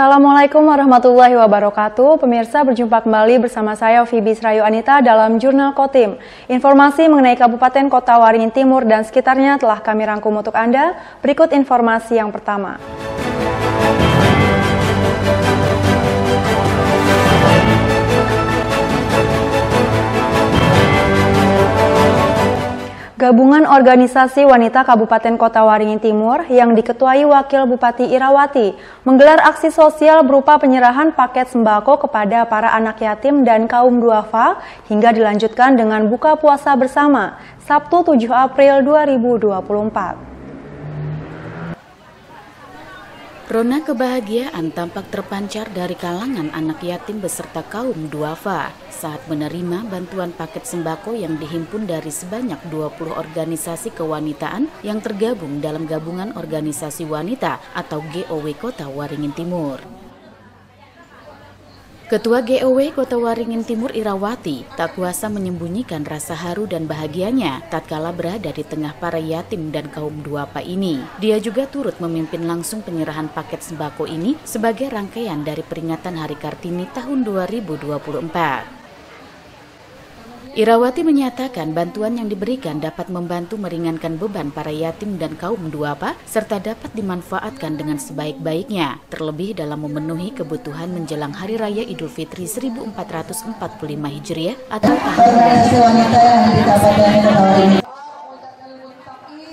Assalamualaikum warahmatullahi wabarakatuh. Pemirsa, berjumpa kembali bersama saya Fibis Rayu Anita dalam Jurnal Kotim. Informasi mengenai Kabupaten Kota Waringin Timur dan sekitarnya telah kami rangkum untuk Anda. Berikut informasi yang pertama. Gabungan Organisasi Wanita Kabupaten Kota Waringin Timur yang diketuai Wakil Bupati Irawati menggelar aksi sosial berupa penyerahan paket sembako kepada para anak yatim dan kaum duafa hingga dilanjutkan dengan buka puasa bersama Sabtu 7 April 2024. Rona kebahagiaan tampak terpancar dari kalangan anak yatim beserta kaum duafa saat menerima bantuan paket sembako yang dihimpun dari sebanyak 20 organisasi kewanitaan yang tergabung dalam Gabungan Organisasi Wanita atau GOW Kota Waringin Timur. Ketua GOW Kota Waringin Timur Irawati tak kuasa menyembunyikan rasa haru dan bahagianya tatkala berada di tengah para yatim dan kaum duafa ini. Dia juga turut memimpin langsung penyerahan paket sembako ini sebagai rangkaian dari peringatan Hari Kartini tahun 2024. Irawati menyatakan bantuan yang diberikan dapat membantu meringankan beban para yatim dan kaum duafa serta dapat dimanfaatkan dengan sebaik-baiknya, terlebih dalam memenuhi kebutuhan menjelang Hari Raya Idul Fitri 1445 Hijriah atau tahun.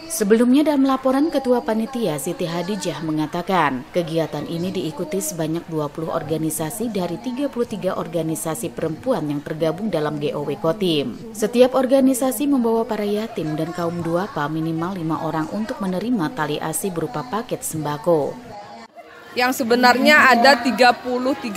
Sebelumnya dalam laporan Ketua Panitia Siti Hadijah mengatakan, kegiatan ini diikuti sebanyak 20 organisasi dari 33 organisasi perempuan yang tergabung dalam GOW Kotim. Setiap organisasi membawa para yatim dan kaum duafa minimal 5 orang untuk menerima tali asi berupa paket sembako. Yang sebenarnya ada 33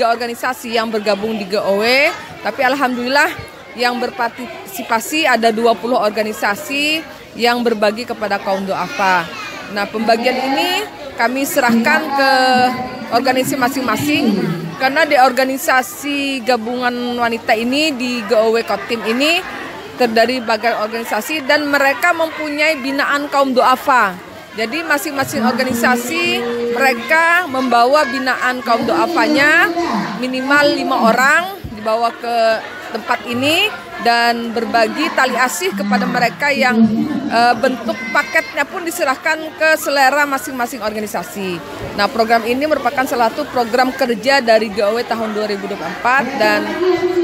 organisasi yang bergabung di GOW, tapi alhamdulillah yang berpartisipasi ada 20 organisasi yang berbagi kepada kaum duafa. Nah, pembagian ini kami serahkan ke organisasi masing-masing karena di organisasi gabungan wanita ini di GOW Kotim ini terdiri berbagai organisasi dan mereka mempunyai binaan kaum duafa. Jadi masing-masing organisasi mereka membawa binaan kaum duafanya minimal 5 orang dibawa ke tempat ini dan berbagi tali asih kepada mereka yang bentuk paketnya pun diserahkan ke selera masing-masing organisasi. Nah, program ini merupakan salah satu program kerja dari GOW tahun 2024 dan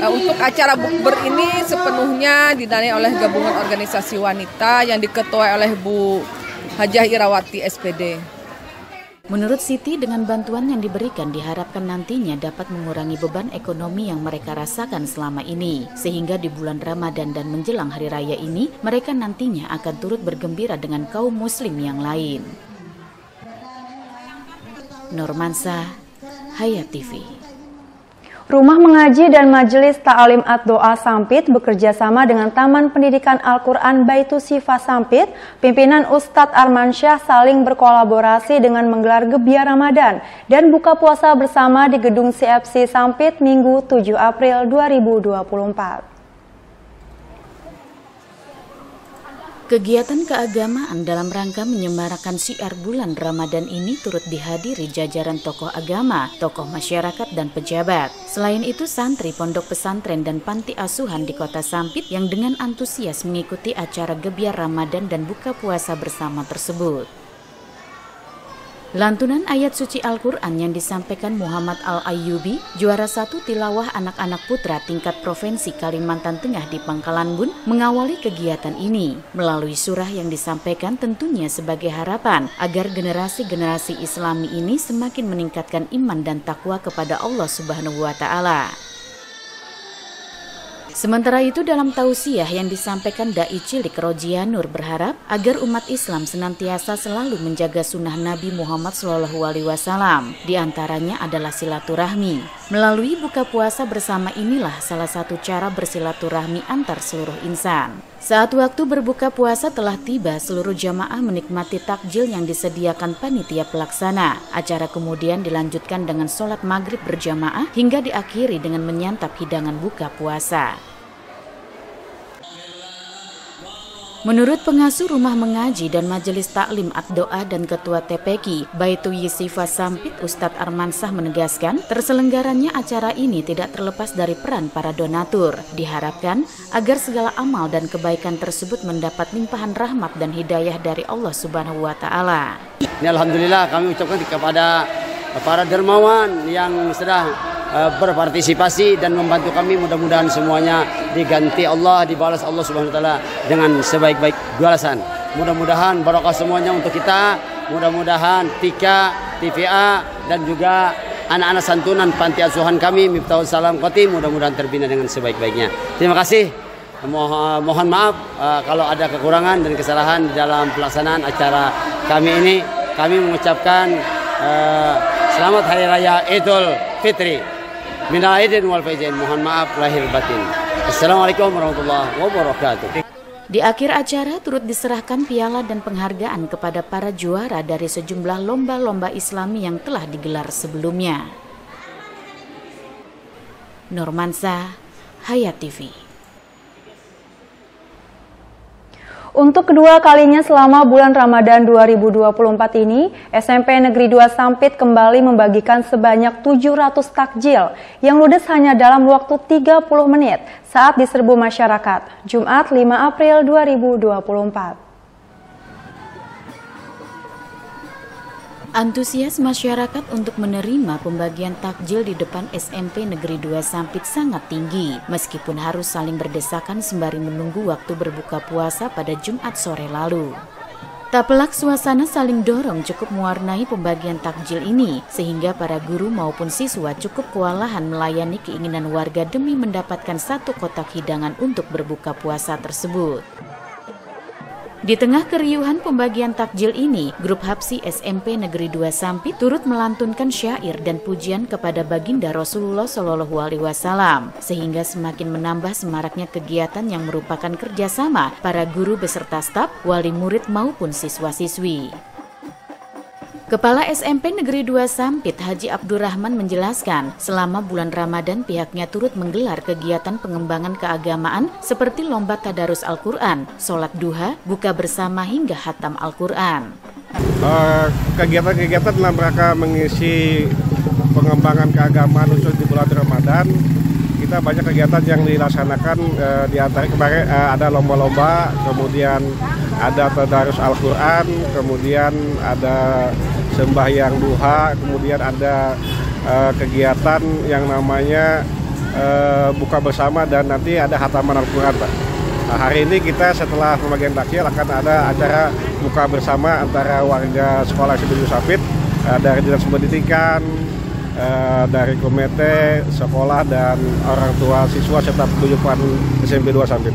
untuk acara bukber ini sepenuhnya didanai oleh Gabungan Organisasi Wanita yang diketuai oleh Bu Hajah Irawati SPD. Menurut Siti, dengan bantuan yang diberikan diharapkan nantinya dapat mengurangi beban ekonomi yang mereka rasakan selama ini. Sehingga di bulan Ramadan dan menjelang Hari Raya ini, mereka nantinya akan turut bergembira dengan kaum muslim yang lain. Normansa, Hayat TV. Rumah Mengaji dan Majelis Ta'alim Ad-Doa Sampit bekerja sama dengan Taman Pendidikan Al-Quran Baitus Syifa Sampit. Pimpinan Ustadz Armansyah saling berkolaborasi dengan menggelar Gebiar Ramadan dan buka puasa bersama di Gedung CFC Sampit Minggu 7 April 2024. Kegiatan keagamaan dalam rangka menyemarakan syiar bulan Ramadan ini turut dihadiri jajaran tokoh agama, tokoh masyarakat, dan pejabat. Selain itu, santri pondok pesantren dan panti asuhan di Kota Sampit yang dengan antusias mengikuti acara Gebiar Ramadan dan buka puasa bersama tersebut. Lantunan ayat suci Al-Quran yang disampaikan Muhammad Al-Ayyubi, juara 1 tilawah anak-anak putra tingkat provinsi Kalimantan Tengah di Pangkalan Bun, mengawali kegiatan ini. Melalui surah yang disampaikan tentunya sebagai harapan agar generasi-generasi Islami ini semakin meningkatkan iman dan takwa kepada Allah Subhanahu wa Ta'ala. Sementara itu dalam tausiah yang disampaikan Dai Cilik Rojianur berharap agar umat Islam senantiasa selalu menjaga sunnah Nabi Muhammad SAW. Di antaranya adalah silaturahmi. Melalui buka puasa bersama inilah salah satu cara bersilaturahmi antar seluruh insan. Saat waktu berbuka puasa telah tiba, seluruh jamaah menikmati takjil yang disediakan panitia pelaksana. Acara kemudian dilanjutkan dengan sholat maghrib berjamaah hingga diakhiri dengan menyantap hidangan buka puasa. Menurut pengasuh rumah mengaji dan majelis taklim Ad-Doa dan Ketua TPQ Baitu Yisifa Sampit Ustadz Armansah menegaskan terselenggaranya acara ini tidak terlepas dari peran para donatur. Diharapkan agar segala amal dan kebaikan tersebut mendapat limpahan rahmat dan hidayah dari Allah Subhanahu wa Ta'ala. Ini alhamdulillah kami ucapkan kepada para dermawan yang sudah berpartisipasi dan membantu kami, mudah-mudahan semuanya diganti Allah, dibalas Allah Subhanahu wa Ta'ala dengan sebaik-baik balasan. Mudah-mudahan barokah semuanya untuk kita, mudah-mudahan Tika, TVA dan juga anak-anak santunan panti asuhan kami Miftahul Salam Khotim mudah-mudahan terbina dengan sebaik-baiknya. Terima kasih. Mohon maaf kalau ada kekurangan dan kesalahan dalam pelaksanaan acara kami ini. Kami mengucapkan selamat Hari Raya Idul Fitri. Minal aidin wal faizin. Mohon maaf lahir batin. Assalamualaikum warahmatullahi wabarakatuh. Di akhir acara turut diserahkan piala dan penghargaan kepada para juara dari sejumlah lomba-lomba Islami yang telah digelar sebelumnya. Nurmansa, Hayat TV. Untuk kedua kalinya selama bulan Ramadan 2024 ini, SMP Negeri 2 Sampit kembali membagikan sebanyak 700 takjil yang ludes hanya dalam waktu 30 menit saat diserbu masyarakat, Jumat 5 April 2024. Antusias masyarakat untuk menerima pembagian takjil di depan SMP Negeri 2 Sampit sangat tinggi, meskipun harus saling berdesakan sembari menunggu waktu berbuka puasa pada Jumat sore lalu. Tak pelak suasana saling dorong cukup mewarnai pembagian takjil ini, sehingga para guru maupun siswa cukup kewalahan melayani keinginan warga demi mendapatkan satu kotak hidangan untuk berbuka puasa tersebut. Di tengah keriuhan pembagian takjil ini, grup Hapsi SMP Negeri 2 Sampit turut melantunkan syair dan pujian kepada baginda Rasulullah Shallallahu Alaihi Wasallam, sehingga semakin menambah semaraknya kegiatan yang merupakan kerjasama para guru beserta staf, wali murid maupun siswa-siswi. Kepala SMP Negeri 2 Sampit Haji Abdurrahman menjelaskan, selama bulan Ramadan pihaknya turut menggelar kegiatan pengembangan keagamaan seperti lomba tadarus Al-Quran, sholat duha, buka bersama hingga hatam Al-Quran. Kegiatan-kegiatan dalam rangka mengisi pengembangan keagamaan khusus di bulan Ramadan, kita banyak kegiatan yang dilaksanakan, di antara kemarin ada lomba-lomba, kemudian ada tadarus Al-Quran, kemudian ada sembahyang duha, kemudian ada kegiatan yang namanya buka bersama dan nanti ada hataman Al-Quran, Pak. Hari ini kita setelah pembagian takjil akan ada acara buka bersama antara warga sekolah SMP 2 Sampit, dari Dinas Pendidikan, dari komite sekolah dan orang tua siswa serta paguyuban SMP 2 Sampit.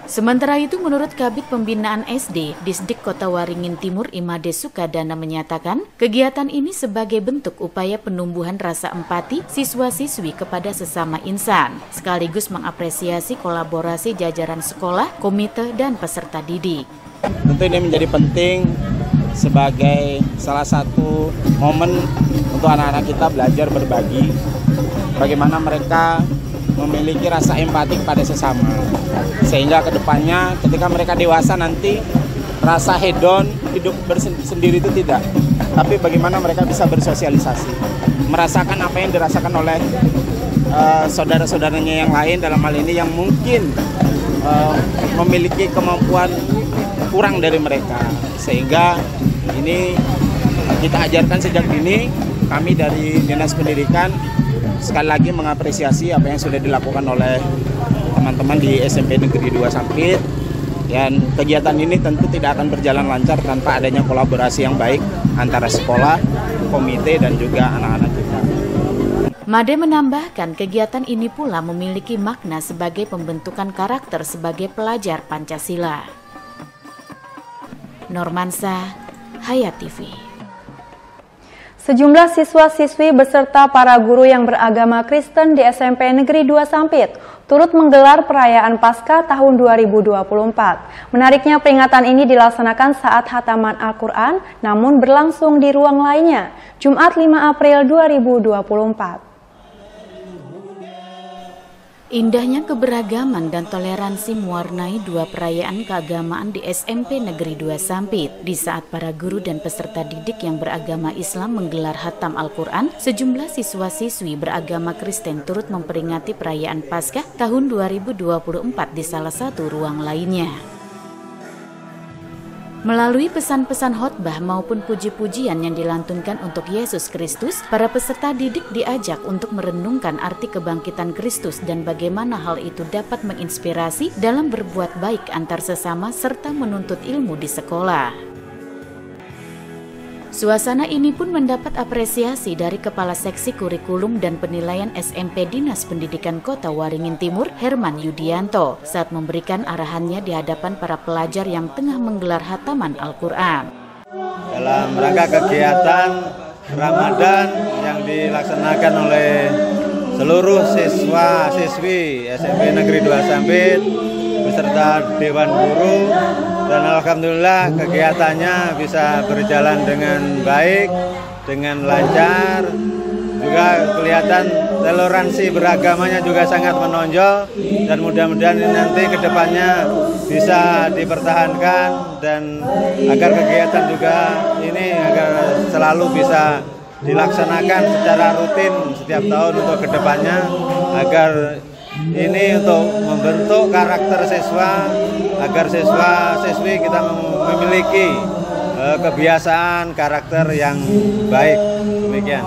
Sementara itu, menurut Kabid Pembinaan SD Disdik Kota Waringin Timur Imade Sukadana menyatakan, kegiatan ini sebagai bentuk upaya penumbuhan rasa empati siswa-siswi kepada sesama insan, sekaligus mengapresiasi kolaborasi jajaran sekolah, komite, dan peserta didik. Tentu ini menjadi penting sebagai salah satu momen untuk anak-anak kita belajar berbagi, bagaimana mereka memiliki rasa empati pada sesama, sehingga kedepannya ketika mereka dewasa nanti rasa hedon hidup sendiri itu tidak, tapi bagaimana mereka bisa bersosialisasi, merasakan apa yang dirasakan oleh saudara-saudaranya yang lain, dalam hal ini yang mungkin memiliki kemampuan kurang dari mereka, sehingga ini kita ajarkan sejak dini. Kami dari Dinas Pendidikan sekali lagi mengapresiasi apa yang sudah dilakukan oleh teman-teman di SMP Negeri 2 Sampit, dan kegiatan ini tentu tidak akan berjalan lancar tanpa adanya kolaborasi yang baik antara sekolah, komite, dan juga anak-anak kita. Made menambahkan, kegiatan ini pula memiliki makna sebagai pembentukan karakter sebagai pelajar Pancasila. Nurmansa, Hayat TV. Sejumlah siswa-siswi beserta para guru yang beragama Kristen di SMP Negeri 2 Sampit turut menggelar perayaan Paskah tahun 2024. Menariknya, peringatan ini dilaksanakan saat hataman Al-Quran, namun berlangsung di ruang lainnya, Jumat 5 April 2024. Indahnya keberagaman dan toleransi mewarnai dua perayaan keagamaan di SMP Negeri 2 Sampit. Di saat para guru dan peserta didik yang beragama Islam menggelar khatam Al-Quran, sejumlah siswa-siswi beragama Kristen turut memperingati perayaan Paskah tahun 2024 di salah satu ruang lainnya. Melalui pesan-pesan khotbah maupun puji-pujian yang dilantunkan untuk Yesus Kristus, para peserta didik diajak untuk merenungkan arti kebangkitan Kristus dan bagaimana hal itu dapat menginspirasi dalam berbuat baik antar sesama serta menuntut ilmu di sekolah. Suasana ini pun mendapat apresiasi dari Kepala Seksi Kurikulum dan Penilaian SMP Dinas Pendidikan Kota Waringin Timur, Herman Yudianto, saat memberikan arahannya di hadapan para pelajar yang tengah menggelar khataman Al-Quran. Dalam rangka kegiatan Ramadan yang dilaksanakan oleh seluruh siswa-siswi SMP Negeri 2 Sampit beserta Dewan Guru, dan alhamdulillah kegiatannya bisa berjalan dengan baik, dengan lancar. Juga kelihatan toleransi beragamanya juga sangat menonjol, dan mudah-mudahan ini nanti ke depannya bisa dipertahankan dan agar kegiatan juga ini agar selalu bisa dilaksanakan secara rutin setiap tahun untuk ke depannya, agar ini untuk membentuk karakter siswa, agar siswa-siswi kita memiliki kebiasaan karakter yang baik. Demikian.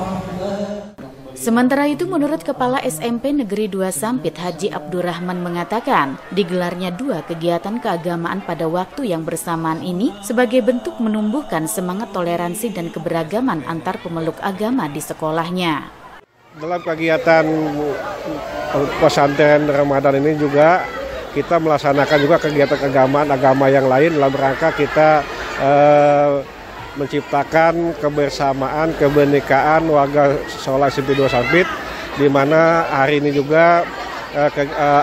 Sementara itu, menurut Kepala SMP Negeri 2 Sampit Haji Abdurrahman mengatakan, digelarnya dua kegiatan keagamaan pada waktu yang bersamaan ini sebagai bentuk menumbuhkan semangat toleransi dan keberagaman antar pemeluk agama di sekolahnya. Dalam kegiatan pesantren Ramadan ini juga kita melaksanakan juga kegiatan keagamaan agama yang lain dalam rangka kita menciptakan kebersamaan, kebenekaan warga sekolah SMP 2 Sampit, di mana hari ini juga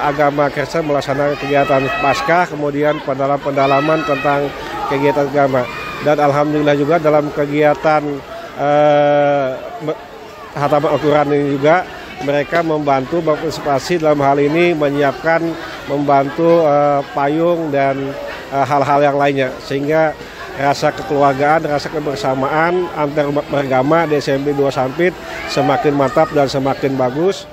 agama Kristen melaksanakan kegiatan Paskah, kemudian pendalaman tentang kegiatan agama. Dan alhamdulillah juga dalam kegiatan khataman Al-Quran ini juga mereka membantu berpartisipasi dalam hal ini, menyiapkan, membantu payung dan hal-hal yang lainnya, sehingga rasa kekeluargaan, rasa kebersamaan antar umat beragama di SMP 2 Sampit semakin mantap dan semakin bagus.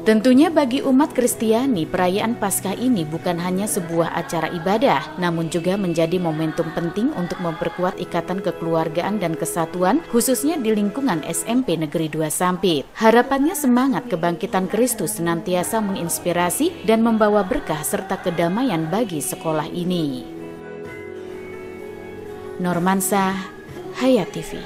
Tentunya bagi umat Kristiani, perayaan Paskah ini bukan hanya sebuah acara ibadah, namun juga menjadi momentum penting untuk memperkuat ikatan kekeluargaan dan kesatuan, khususnya di lingkungan SMP Negeri 2 Sampit. Harapannya semangat kebangkitan Kristus senantiasa menginspirasi dan membawa berkah serta kedamaian bagi sekolah ini. Normansyah, Hayat TV.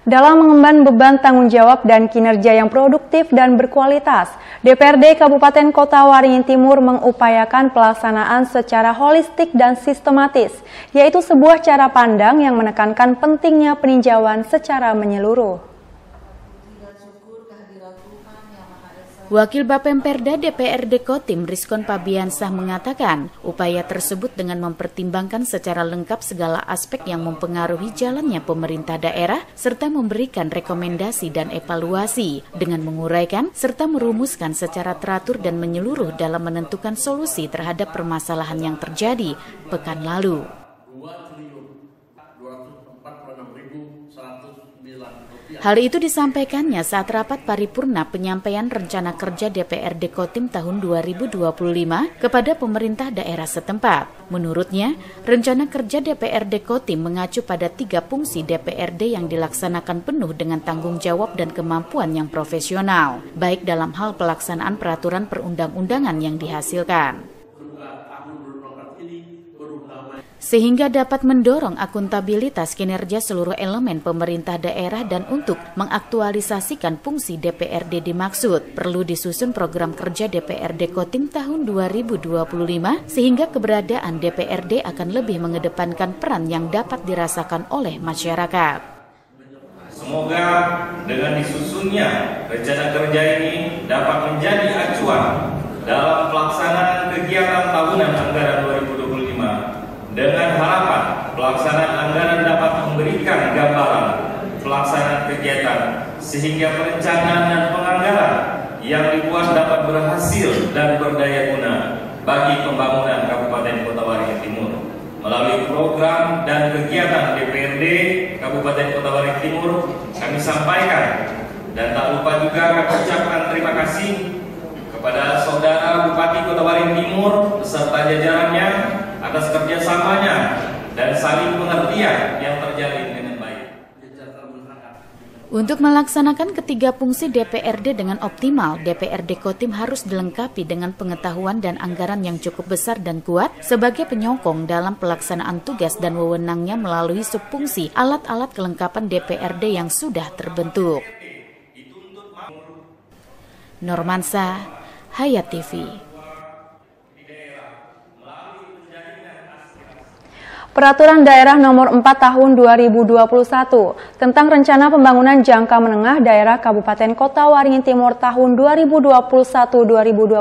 Dalam mengemban beban tanggung jawab dan kinerja yang produktif dan berkualitas, DPRD Kabupaten Kota Waringin Timur mengupayakan pelaksanaan secara holistik dan sistematis, yaitu sebuah cara pandang yang menekankan pentingnya peninjauan secara menyeluruh. Wakil Bapemperda DPRD Kotim Rizkon Pabiansah mengatakan, upaya tersebut dengan mempertimbangkan secara lengkap segala aspek yang mempengaruhi jalannya pemerintah daerah serta memberikan rekomendasi dan evaluasi dengan menguraikan serta merumuskan secara teratur dan menyeluruh dalam menentukan solusi terhadap permasalahan yang terjadi pekan lalu. Hal itu disampaikannya saat rapat paripurna penyampaian rencana kerja DPRD Kotim tahun 2025 kepada pemerintah daerah setempat. Menurutnya, rencana kerja DPRD Kotim mengacu pada 3 fungsi DPRD yang dilaksanakan penuh dengan tanggung jawab dan kemampuan yang profesional, baik dalam hal pelaksanaan peraturan perundang-undangan yang dihasilkan. sehingga dapat mendorong akuntabilitas kinerja seluruh elemen pemerintah daerah dan untuk mengaktualisasikan fungsi DPRD dimaksud. Perlu disusun program kerja DPRD Kotim tahun 2025 sehingga keberadaan DPRD akan lebih mengedepankan peran yang dapat dirasakan oleh masyarakat. Semoga dengan disusunnya rencana kerja ini dapat menjadi acuan dalam pelaksanaan kegiatan tahunan anggaran 2025 dengan harapan pelaksanaan anggaran dapat memberikan gambaran pelaksanaan kegiatan sehingga perencanaan dan penganggaran yang dibuat dapat berhasil dan berdaya guna bagi pembangunan Kabupaten Kota Waringin Timur. Melalui program dan kegiatan DPRD Kabupaten Kota Waringin Timur, kami sampaikan dan tak lupa juga kami ucapkan terima kasih kepada Saudara Bupati Kota Waringin Timur beserta jajarannya atas kerjasamanya dan saling pengertian yang terjalin dengan baik. Untuk melaksanakan ketiga fungsi DPRD dengan optimal, DPRD Kotim harus dilengkapi dengan pengetahuan dan anggaran yang cukup besar dan kuat sebagai penyokong dalam pelaksanaan tugas dan wewenangnya melalui subfungsi alat-alat kelengkapan DPRD yang sudah terbentuk. Normansa, Hayat TV. Peraturan Daerah Nomor 4 Tahun 2021 tentang Rencana Pembangunan Jangka Menengah Daerah Kabupaten Kota Waringin Timur tahun 2021-2026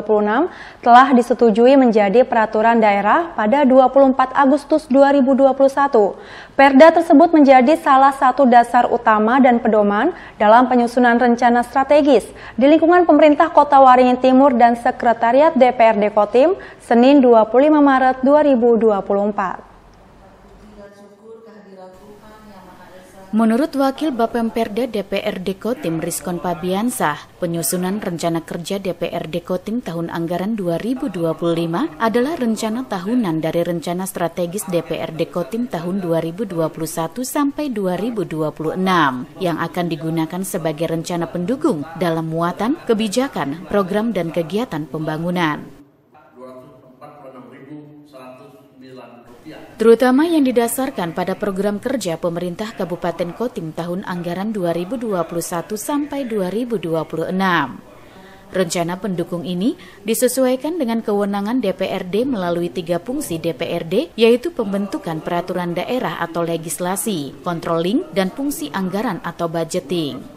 telah disetujui menjadi peraturan daerah pada 24 Agustus 2021. Perda tersebut menjadi salah satu dasar utama dan pedoman dalam penyusunan rencana strategis di lingkungan pemerintah Kota Waringin Timur dan Sekretariat DPRD Kotim Senin 25 Maret 2024. Menurut Wakil Bapemperda DPRD Kotim Rizkon Pabiansah, penyusunan rencana kerja DPRD Kotim tahun anggaran 2025 adalah rencana tahunan dari rencana strategis DPRD Kotim tahun 2021 sampai 2026 yang akan digunakan sebagai rencana pendukung dalam muatan, kebijakan, program dan kegiatan pembangunan. Terutama yang didasarkan pada program kerja pemerintah Kabupaten Kotim tahun anggaran 2021 sampai 2026. Rencana pendukung ini disesuaikan dengan kewenangan DPRD melalui 3 fungsi DPRD, yaitu pembentukan peraturan daerah atau legislasi, controlling, dan fungsi anggaran atau budgeting.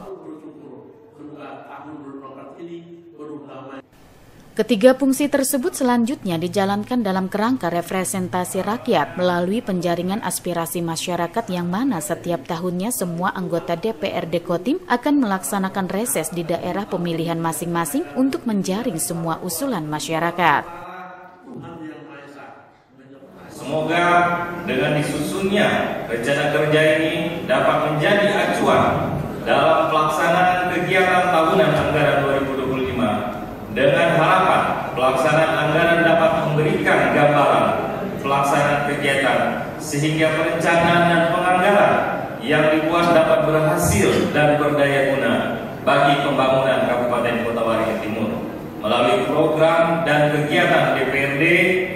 Ketiga fungsi tersebut selanjutnya dijalankan dalam kerangka representasi rakyat melalui penjaringan aspirasi masyarakat yang mana setiap tahunnya semua anggota DPRD Kotim akan melaksanakan reses di daerah pemilihan masing-masing untuk menjaring semua usulan masyarakat. Semoga dengan disusunnya rencana kerja ini dapat menjadi acuan dalam pelaksanaan kegiatan tahunan anggaran 2025. Dengan harapan pelaksanaan anggaran dapat memberikan gambaran pelaksanaan kegiatan sehingga perencanaan dan penganggaran yang dibuat dapat berhasil dan berdaya guna bagi pembangunan Kabupaten Kota Waringin Timur. Melalui program dan kegiatan DPRD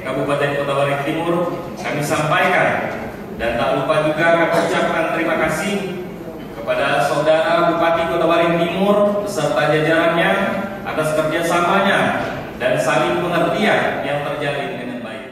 Kabupaten Kota Waringin Timur, kami sampaikan dan tak lupa juga kami ucapkan terima kasih kepada Saudara Bupati Kota Waringin Timur beserta jajarannya atas kerjasamanya dan saling pengertian yang terjalin dengan baik.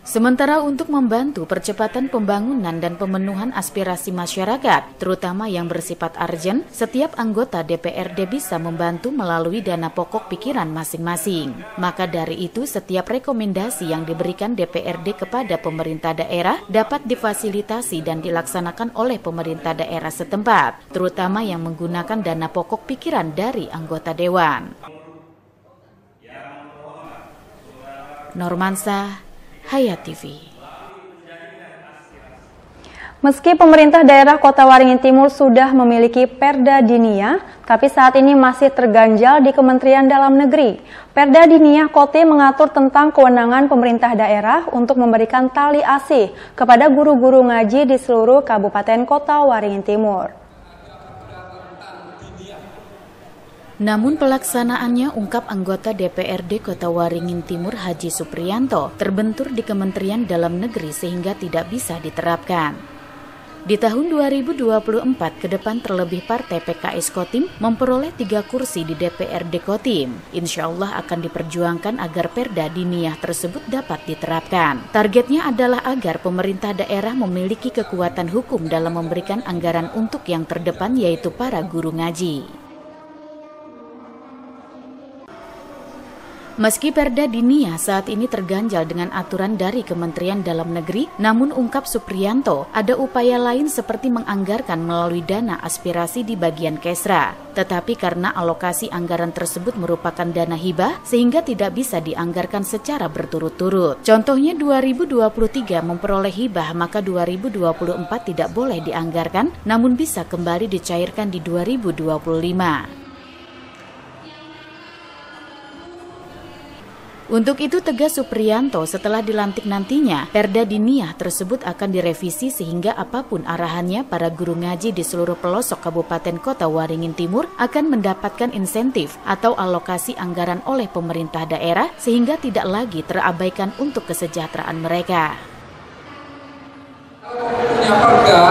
Sementara untuk membantu percepatan pembangunan dan pemenuhan aspirasi masyarakat, terutama yang bersifat urgent, setiap anggota DPRD bisa membantu melalui dana pokok pikiran masing-masing. Maka dari itu, setiap rekomendasi yang diberikan DPRD kepada pemerintah daerah dapat difasilitasi dan dilaksanakan oleh pemerintah daerah setempat, terutama yang menggunakan dana pokok pikiran dari anggota dewan. Normansa, Hayat TV. Meski pemerintah daerah Kota Waringin Timur sudah memiliki Perda Diniyah, tapi saat ini masih terganjal di Kementerian Dalam Negeri. Perda Diniyah Kotim mengatur tentang kewenangan pemerintah daerah untuk memberikan tali asih kepada guru-guru ngaji di seluruh Kabupaten Kota Waringin Timur. Namun pelaksanaannya, ungkap anggota DPRD Kota Waringin Timur Haji Supriyanto, terbentur di Kementerian Dalam Negeri sehingga tidak bisa diterapkan. Di tahun 2024 ke depan terlebih Partai PKS Kotim memperoleh 3 kursi di DPRD Kotim. Insya Allah akan diperjuangkan agar Perda Diniyah tersebut dapat diterapkan. Targetnya adalah agar pemerintah daerah memiliki kekuatan hukum dalam memberikan anggaran untuk yang terdepan, yaitu para guru ngaji. Meski Perda Diniyah saat ini terganjal dengan aturan dari Kementerian Dalam Negeri, namun ungkap Supriyanto, ada upaya lain seperti menganggarkan melalui dana aspirasi di bagian Kesra. Tetapi karena alokasi anggaran tersebut merupakan dana hibah, sehingga tidak bisa dianggarkan secara berturut-turut. Contohnya 2023 memperoleh hibah, maka 2024 tidak boleh dianggarkan, namun bisa kembali dicairkan di 2025. Untuk itu, tegas Supriyanto, setelah dilantik nantinya, Perda Diniyah tersebut akan direvisi sehingga apapun arahannya, para guru ngaji di seluruh pelosok Kabupaten Kota Waringin Timur akan mendapatkan insentif atau alokasi anggaran oleh pemerintah daerah sehingga tidak lagi terabaikan untuk kesejahteraan mereka. Punya perda,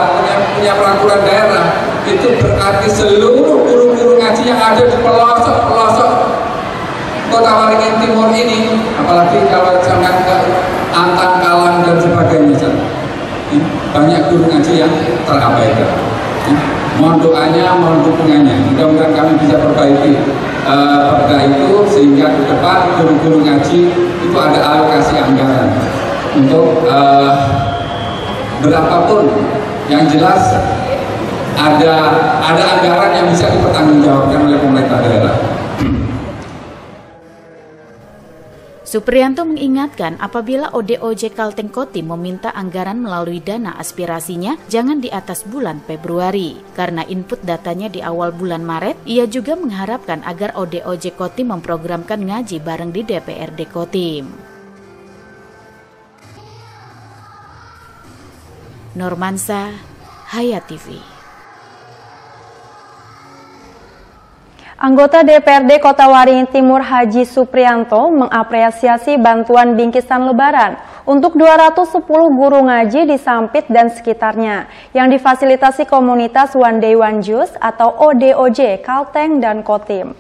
punya peraturan daerah, itu berarti seluruh guru-guru ngaji yang ada di pelosok-pelosok Kota Waringin Timur ini, apalagi kalau sampai ke Antang, Kalang dan sebagainya, banyak guru ngaji yang terabaikan. Mohon doanya, mohon dukungannya. Mudah-mudahan kami bisa perbaiki perda itu sehingga ke depan guru-guru ngaji itu ada alokasi anggaran untuk berapapun, yang jelas ada anggaran yang bisa dipertanggungjawabkan oleh pemerintah daerah. Supriyanto mengingatkan apabila ODOJ Kalteng Kotim meminta anggaran melalui dana aspirasinya jangan di atas bulan Februari. Karena input datanya di awal bulan Maret, ia juga mengharapkan agar ODOJ Kotim memprogramkan ngaji bareng di DPRD Kotim. Normansa, Hayat TV. Anggota DPRD Kota Waringin Timur Haji Supriyanto mengapresiasi bantuan bingkisan Lebaran untuk 210 guru ngaji di Sampit dan sekitarnya yang difasilitasi komunitas One Day One Juice atau ODOJ Kalteng dan Kotim.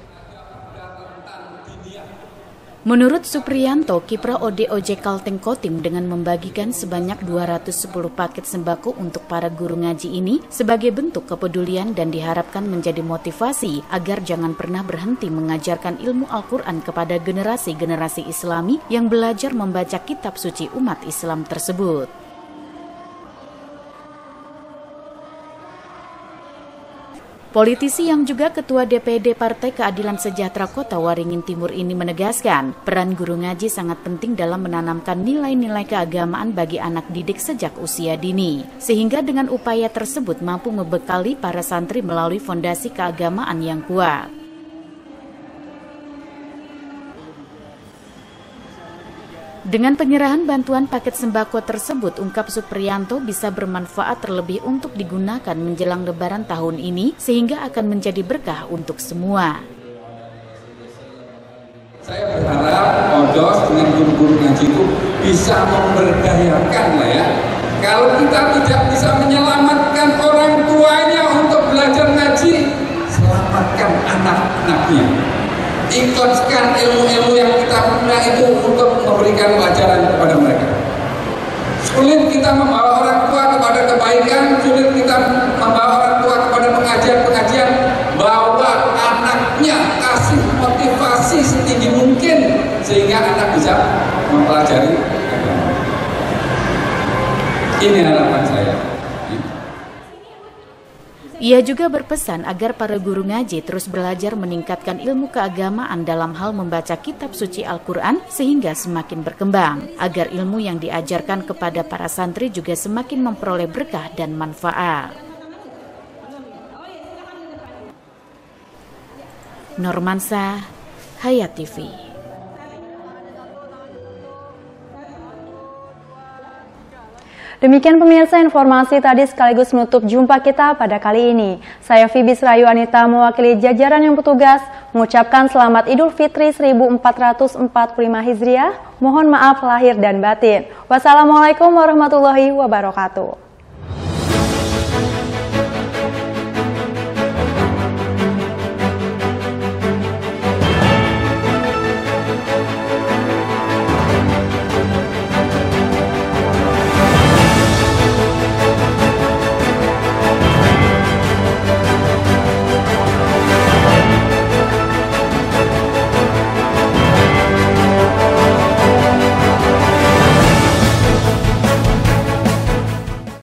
Menurut Supriyanto, kiprah ODOJ Kalteng Kotim dengan membagikan sebanyak 210 paket sembako untuk para guru ngaji ini sebagai bentuk kepedulian dan diharapkan menjadi motivasi agar jangan pernah berhenti mengajarkan ilmu Al-Quran kepada generasi-generasi Islami yang belajar membaca kitab suci umat Islam tersebut. Politisi yang juga Ketua DPD Partai Keadilan Sejahtera Kota Waringin Timur ini menegaskan, peran guru ngaji sangat penting dalam menanamkan nilai-nilai keagamaan bagi anak didik sejak usia dini. Sehingga dengan upaya tersebut mampu membekali para santri melalui fondasi keagamaan yang kuat. Dengan penyerahan bantuan paket sembako tersebut, ungkap Supriyanto bisa bermanfaat terlebih untuk digunakan menjelang Lebaran tahun ini, sehingga akan menjadi berkah untuk semua. Saya berharap ODOS dengan guru-guru ngaji itu bisa memberdayakan lah ya. Kalau kita tidak bisa menyelamatkan orang tuanya untuk belajar ngaji, selamatkan anak-anaknya. Ikhlaskan ilmu-ilmu yang kita punya itu untuk memberikan pelajaran kepada mereka. Sulit kita membawa orang tua kepada kebaikan, sulit kita membawa orang tua kepada pengajian-pengajian, bawa anaknya, kasih motivasi setinggi mungkin sehingga anak bisa mempelajari agama. Ini harapan saya. Ia juga berpesan agar para guru ngaji terus belajar meningkatkan ilmu keagamaan dalam hal membaca kitab suci Al-Quran sehingga semakin berkembang, agar ilmu yang diajarkan kepada para santri juga semakin memperoleh berkah dan manfaat. Normansa, Hayat TV. Demikian pemirsa, informasi tadi sekaligus menutup jumpa kita pada kali ini. Saya Fibis Rayu Anita mewakili jajaran yang bertugas mengucapkan selamat Idul Fitri 1445 Hijriah. Mohon maaf lahir dan batin. Wassalamualaikum warahmatullahi wabarakatuh.